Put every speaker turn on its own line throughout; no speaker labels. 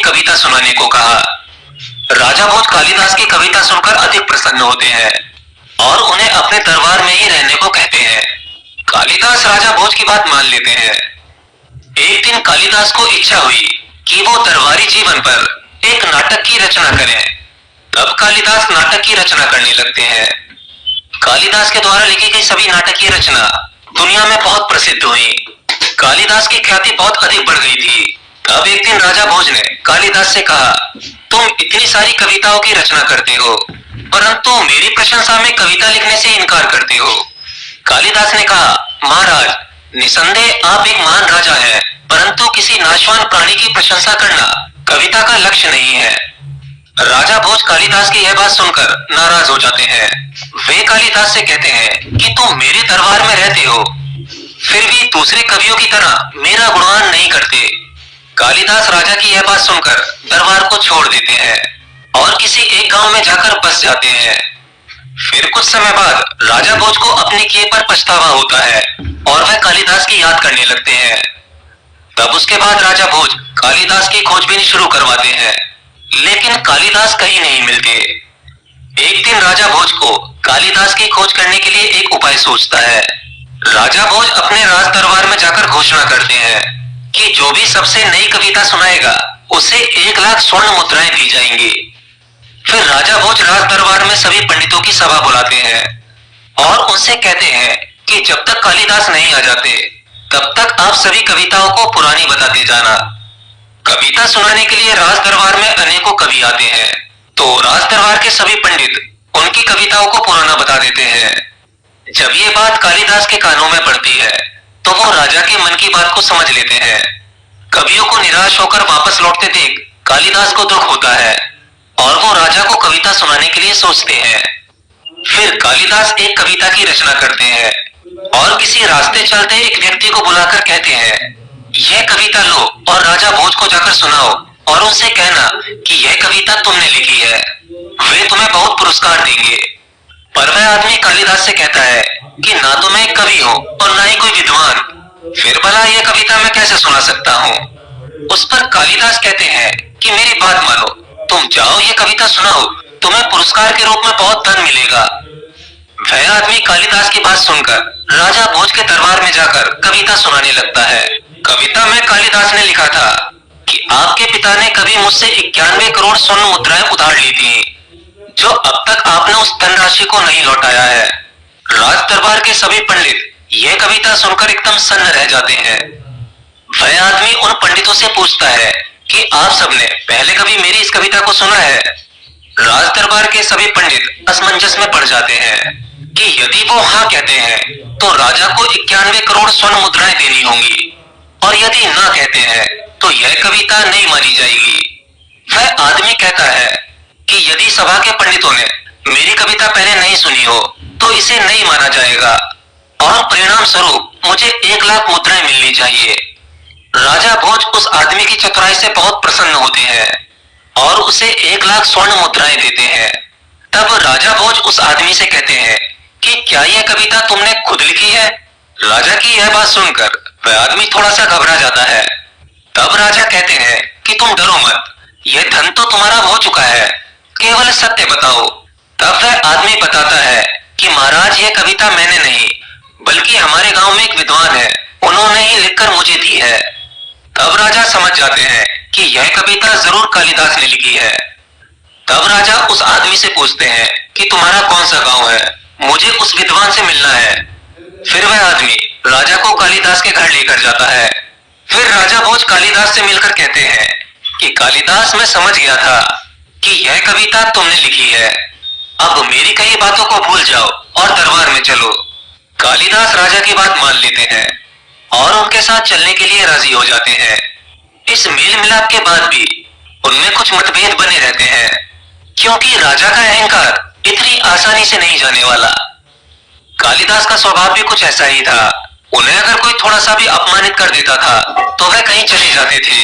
कविता सुनाने को कहा। राजा भोज कालिदास की कविता सुनकर अधिक प्रसन्न होते हैं और उन्हें अपने दरबार में ही रहने को कहते हैं। कालिदास राजा भोज की बात मान लेते हैं। एक दिन कालिदास को इच्छा हुई कि वो दरबारी जीवन पर एक नाटक की रचना करें। तब कालिदास नाटक की रचना करने लगते हैं। कालिदास के द्वारा लिखी गई सभी नाटक की रचना दुनिया में बहुत प्रसिद्ध हुई। कालिदास की ख्याति बहुत अधिक बढ़ गई थी। तब एक दिन राजा भोज ने कालिदास से कहा, तुम इतनी सारी कविताओं की रचना करते हो, परंतु मेरी प्रशंसा में कविता लिखने से इनकार करते हो। कालिदास ने कहा, महाराज, निसंदेह आप एक महान राजा हैं, परंतु किसी नाशवान प्राणी की प्रशंसा करना कविता का लक्ष्य नहीं है। राजा भोज कालिदास की यह बात सुनकर नाराज हो जाते हैं। वे कालिदास से कहते हैं कि तुम मेरे दरबार में रहते हो, फिर भी दूसरे कवियों की तरह मेरा गुणगान नहीं करते। कालिदास राजा की यह बात सुनकर दरबार को छोड़ देते हैं और किसी एक गांव में जाकर बस जाते हैं। फिर कुछ समय बाद राजा भोज को अपने किए पर पछतावा होता है और वह कालिदास की याद करने लगते हैं। तब उसके बाद राजा भोज कालिदास की खोजबीन शुरू करवाते हैं, लेकिन कालिदास कहीं नहीं मिलते। एक दिन राजा भोज को कालिदास की खोज करने के लिए एक उपाय सोचता है। राजा भोज अपने राज दरबार में जाकर घोषणा करते हैं कि जो भी सबसे नई कविता सुनाएगा उसे 1,00,000 स्वर्ण मुद्राएं दी जाएंगी। फिर राजा भोज राज दरबार में सभी पंडितों की सभा बुलाते हैं और उनसे कहते हैं कि जब तक कालिदास नहीं आ जाते तब तक आप सभी कविताओं को पुरानी बताते जाना। कविता सुनाने के लिए राज दरबार में अनेकों कवि आते हैं, तो राज दरबार के सभी पंडित उनकी कविताओं को पुराना बता देते हैं। जब ये बात कालिदास के कानों में पड़ती है तो वो राजा के मन की बात को समझ लेते हैं। कवियों को निराश होकर वापस लौटते देख कालिदास को दुख होता है और वो राजा को कविता सुनाने के लिए सोचते हैं। फिर कालिदास एक कविता की रचना करते हैं और किसी रास्ते चलते एक व्यक्ति को बुलाकर कहते हैं, यह कविता लो और राजा भोज को जाकर सुनाओ और उनसे कहना कि यह कविता तुमने लिखी है, वे तुम्हें बहुत पुरस्कार देंगे। पर वह आदमी कालिदास से कहता है कि ना तो मैं एक कवि हूँ और ना ही कोई विद्वान, फिर भला यह कविता मैं कैसे सुना सकता हूँ। उस पर कालिदास कहते हैं कि मेरी बात मानो, तुम जाओ ये कविता सुनाओ, तुम्हें पुरस्कार के रूप में बहुत धन मिलेगा। वह आदमी कालिदास की बात सुनकर राजा भोज के दरबार में जाकर कविता सुनाने लगता है। कविता में कालिदास ने लिखा था कि आपके पिता ने कभी मुझसे 91 करोड़ स्वर्ण मुद्राएं उधार ली थी, जो अब तक आपने उस धनराशि को नहीं लौटाया है। राज दरबार के सभी पंडित यह कविता सुनकर एकदम सन्न रह जाते हैं। वह आदमी उन पंडितों से पूछता है कि आप सबने पहले कभी मेरी इस कविता को सुना है। राज दरबार के सभी पंडित असमंजस में पड़ जाते हैं कि यदि वो हाँ कहते हैं तो राजा को 91 करोड़ स्वर्ण मुद्राएं देनी होंगी, और यदि ना कहते हैं तो यह कविता नहीं मानी जाएगी। वह आदमी कहता है कि यदि सभा के पंडितों ने मेरी कविता पहले नहीं सुनी हो तो इसे नहीं माना जाएगा और परिणाम स्वरूप मुझे 1,00,000 मुद्राएं मिलनी चाहिए। राजा भोज उस आदमी की चतुराई से बहुत प्रसन्न होते हैं और उसे 1,00,000 स्वर्ण मुद्राएं देते हैं। तब राजा भोज उस आदमी से कहते हैं कि क्या यह कविता तुमने खुद लिखी है। राजा की यह बात सुनकर वह आदमी थोड़ा सा घबरा जाता है। तब राजा कहते हैं कि तुम डरो मत, यह धन तो तुम्हारा हो चुका है, केवल सत्य बताओ। तब वह आदमी बताता है कि महाराज, यह कविता मैंने नहीं बल्कि हमारे गांव में एक विद्वान है, उन्होंने ही लिखकर मुझे दी है। तब राजा समझ जाते हैं कि यह कविता जरूर कालिदास ने लिखी है। तब राजा उस आदमी से पूछते हैं कि तुम्हारा कौन सा गांव है, मुझे उस विद्वान से मिलना है। फिर वह आदमी राजा को कालिदास के घर लेकर जाता है। फिर राजा भोज कालिदास से मिलकर कहते हैं कि कालिदास, मैं समझ गया था कि यह कविता तुमने लिखी है, अब मेरी कही बातों को भूल जाओ और दरबार में चलो। कालिदास राजा की बात मान लेते हैं और उनके साथ चलने के लिए राजी हो जाते हैं। इस मेल मिलाप के बाद भी उनमें कुछ मतभेद बने रहते हैं, क्योंकि राजा का अहंकार इतनी आसानी से नहीं जाने वाला। कालिदास का स्वभाव भी कुछ ऐसा ही था। उन्हें अगर कोई थोड़ा सा भी अपमानित कर देता था तो वह कहीं चले जाते थे।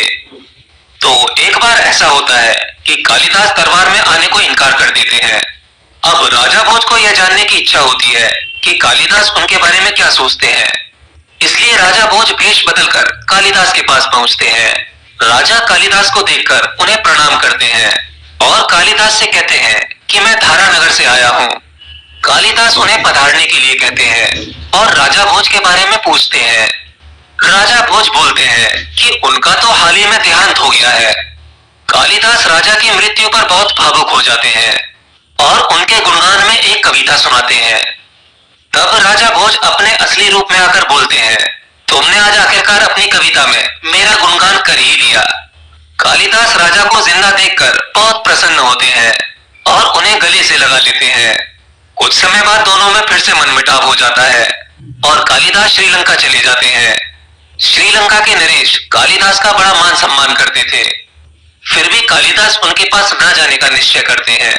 तो एक बार ऐसा होता है कि कालिदास दरबार में आने को इनकार कर देते हैं। अब राजा भोज को यह जानने की इच्छा होती है कि कालिदास उनके बारे में क्या सोचते हैं, इसलिए राजा भोज भेष बदलकर कालिदास के पास पहुंचते हैं। कालिदास राजा की बात मान लेते हैं और उनके साथ चलने के लिए राजी हो जाते हैं। इस मेल मिलाप के बाद भी उनमें कुछ मतभेद बने रहते हैं, क्योंकि राजा का अहंकार इतनी आसानी से नहीं जाने वाला। कालिदास का स्वभाव भी कुछ ऐसा ही था। उन्हें अगर कोई थोड़ा सा भी अपमानित कर देता था तो वह कहीं चले जाते थे। तो एक बार ऐसा होता है कि कालिदास दरबार में आने को इनकार कर देते हैं। अब राजा भोज को यह जानने की इच्छा होती है कि कालिदास उनके बारे में क्या सोचते हैं, इसलिए राजा भोज भेष बदलकर कालिदास के पास पहुंचते हैं। राजा कालिदास को देखकर उन्हें प्रणाम करते हैं और कालिदास से कहते हैं कि मैं धारानगर से आया हूँ। कालिदास उन्हें पधारने के लिए कहते हैं और राजा भोज के बारे में पूछते हैं। राजा भोज बोलते हैं कि उनका तो हाल ही में देहांत हो गया है। कालिदास राजा की मृत्यु पर बहुत भावुक हो जाते हैं और उनके गुणगान में एक कविता सुनाते हैं। तब राजा भोज अपने असली रूप में आकर बोलते हैं, तुमने आज आखिरकार अपनी कविता में मेरा गुणगान कर ही दिया। कालिदास राजा को जिंदा देखकर बहुत प्रसन्न होते हैं और उन्हें गले से लगा लेते हैं। कुछ समय बाद दोनों में फिर से मनमुटाव हो जाता है और कालिदास श्रीलंका चले जाते हैं। श्रीलंका के नरेश कालिदास का बड़ा मान सम्मान करते थे, फिर भी कालिदास उनके पास न जाने का निश्चय करते हैं।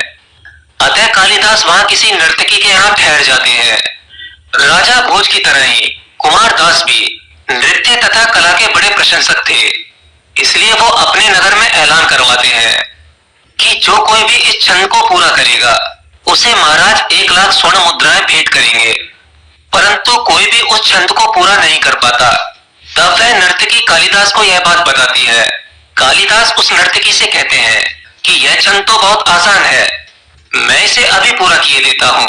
अतः कालिदास वहां किसी नर्तकी के यहाँ ठहर जाते हैं। राजा भोज की तरह ही कुमार दास भी नृत्य तथा कला के बड़े प्रशंसक थे, इसलिए वो अपने नगर में ऐलान करवाते हैं कि जो कोई भी इस छंद को पूरा करेगा उसे महाराज 1,00,000 स्वर्ण मुद्राएं भेंट करेंगे। परंतु कोई भी उस छंद को पूरा नहीं कर पाता। तब वह नर्तकी कालिदास को यह बात बताती है। कालिदास उस नर्तकी से कहते हैं कि यह छंद तो बहुत आसान है, मैं इसे अभी पूरा किए देता हूँ।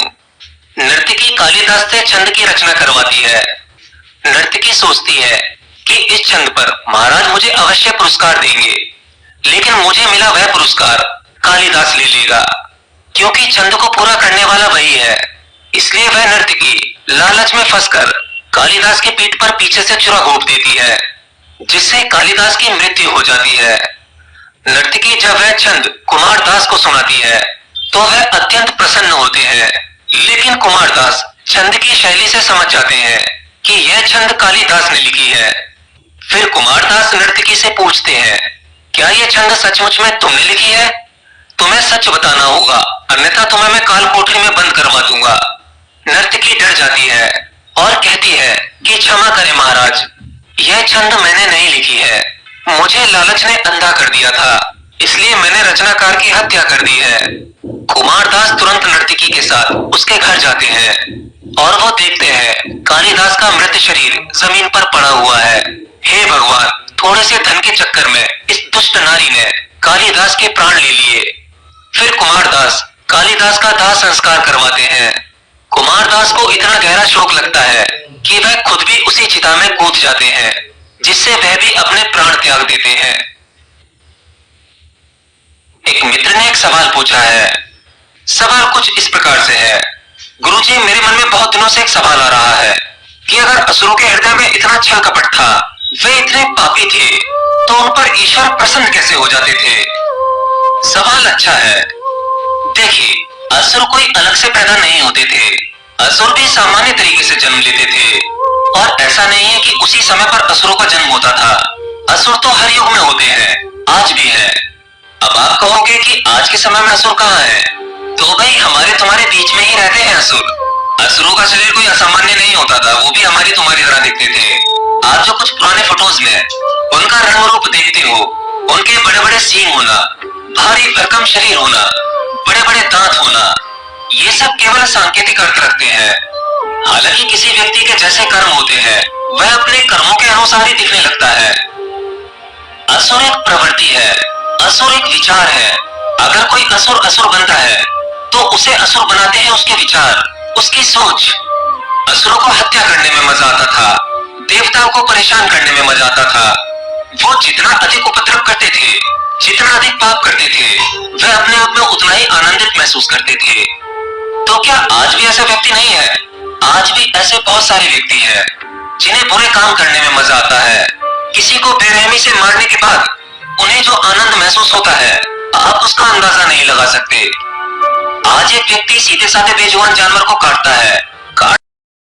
नर्तकी कालिदास से छंद की रचना करवाती है। नर्तकी सोचती है कि इस छंद पर महाराज मुझे अवश्य पुरस्कार देंगे, लेकिन मुझे मिला वह पुरस्कार कालिदास ले लेगा, क्योंकि छंद को पूरा करने वाला वही है। इसलिए वह नर्तकी लालच में फंसकर कालिदास की पीठ पर पीछे से छुरा घोंप देती है, जिससे कालिदास की मृत्यु हो जाती है। नर्तकी जब वह छंद कुमार दास को सुनाती है तो वह अत्यंत प्रसन्न होते हैं, लेकिन कुमार दास छंद की शैली से समझ जाते हैं कि यह छंद कालिदास ने लिखी है। फिर कुमार दास नर्तकी से पूछते हैं, क्या यह छंद सचमुच में तुमने लिखी है? तुम्हें सच बताना होगा, अन्यथा तुम्हें मैं काल कोठरी में बंद करवा दूंगा। नर्तकी डर जाती है और कहती है कि क्षमा करें महाराज, यह छंद मैंने नहीं लिखी है, मुझे लालच ने अंधा कर दिया था, इसलिए मैंने रचनाकार की हत्या कर दी है। कुमार दास तुरंत नर्तकी के साथ उसके घर जाते हैं और वो देखते हैं कालिदास का मृत शरीर जमीन पर पड़ा हुआ है। हे भगवान, थोड़े से धन के चक्कर में इस दुष्ट नारी ने कालिदास के प्राण ले लिए। फिर कुमार दास कालिदास का दाह संस्कार करवाते हैं। कुमार दास को इतना गहरा शोक लगता है कि वह खुद भी उसी चिता में कूद जाते हैं, जिससे वह भी अपने प्राण त्याग देते हैं। एक मित्र ने एक सवाल पूछा है। सवाल कुछ इस प्रकार से है, गुरुजी, मेरे मन में बहुत दिनों से एक सवाल आ रहा है कि अगर असुरों के हृदय में इतना छल कपट था, वे इतने पापी थे, तो उन पर ईश्वर प्रसन्न कैसे हो जाते थे? सवाल अच्छा है। देखिए, असुर कोई अलग से पैदा नहीं होते थे, असुर भी सामान्य तरीके से जन्म लेते थे, और ऐसा नहीं है कि उसी समय पर असुरों का जन्म होता था। असुर तो हर युग में होते हैं, आज भी है। अब आप कहोगे कि आज के समय में असुर कहाँ है? तो भाई हमारे तुम्हारे बीच में ही रहते हैं असुर। असुरों का शरीर कोई असामान्य नहीं होता था, वो भी हमारी तुम्हारी तरह दिखते थे। आप जो कुछ पुराने फोटोज में उनका रंग रूप देखते हो, उनके बड़े बड़े सींग होना, भारी भरकम शरीर होना, बड़े बड़े दांत होना, ये सब केवल सांकेतिक अर्थ रखते हैं। हालांकि किसी व्यक्ति के जैसे कर्म होते हैं, वह अपने कर्मों के अनुसार ही दिखने लगता है। असुर एक प्रवृत्ति है, असुर एक विचार है। अगर कोई असुर असुर बनता है तो उसे असुर बनाते हैं उसके विचार, उसकी सोच। असुरों को हत्या करने में मजा आता था, देवताओं को परेशान करने में मजा आता था। वो जितना अधिक उपद्रव करते थे, जितना अधिक पाप करते थे, वे अपने आप में उतना ही आनंदित महसूस करते थे। तो क्या आज भी ऐसा व्यक्ति नहीं है? आज भी ऐसे बहुत सारे व्यक्ति हैं जिन्हें बुरे काम करने में मजा आता है। किसी को बेरहमी से मारने के बाद उन्हें जो आनंद महसूस होता है, आप उसका अंदाजा नहीं लगा सकते। आज एक व्यक्ति सीधे साधे बेजुबान जानवर को काटता है,